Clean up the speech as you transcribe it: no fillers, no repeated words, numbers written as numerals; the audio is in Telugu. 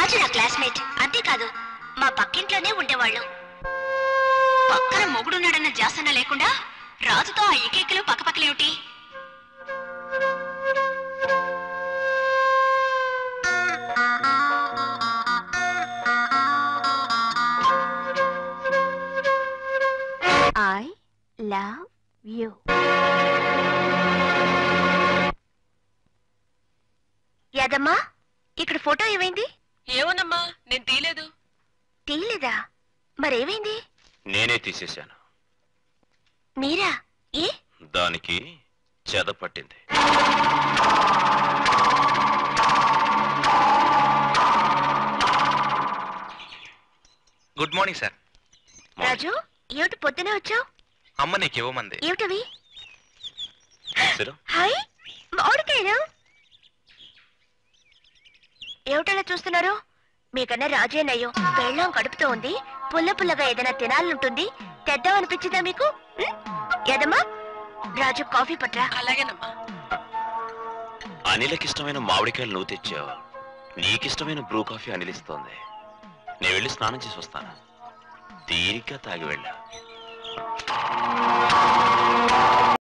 రాజు నా క్లాస్మేట్, అంతేకాదు మా పక్కింట్లోనే ఉండేవాళ్ళు. పక్కన మొగుడున్నాడన్న జాసన్న లేకుండా రాజుతో ఆ ఏకైకలు పక్కపక్కలేమిటి? I love you. యాదమ్మా, ఇక్కడ ఫోటో ఏమైంది? ఏమోనమ్మా, నేను తీయలేదు. తీయలేదా? మరేమైంది? నేనే తీసేశాను. మీరా? ఏ? దానికి చెద పట్టింది. Good morning sir. రాజు, ఏమిటి పొద్దునే వచ్చావు? అమ్మ నీకేవోమంది. ఏమిటవి? హాయ్, మామిడికాయలు. ఏమిటలా చూస్తున్నారు? మీకన్నా రాజే నయ్యో. పెళ్ళం కడుపుతో ఉంది, పుల్ల పుల్లగా ఏదైనా తినాలనుంటుంది. తెద్దామనిపించిందా మీకు? ఏదమ్మా, రాజు కాఫీ పట్రా. అలాగేనమ్మా. అనిలకిష్టమైన మామిడికాయలు నువ్వు తెచ్చావు, నీకిష్టమైన బ్రూ కాఫీ అనిలిస్తోంది. నేను వెళ్ళి స్నానం చేసి వస్తాను. తీరిగ్గా తాగి వెళ్ళా.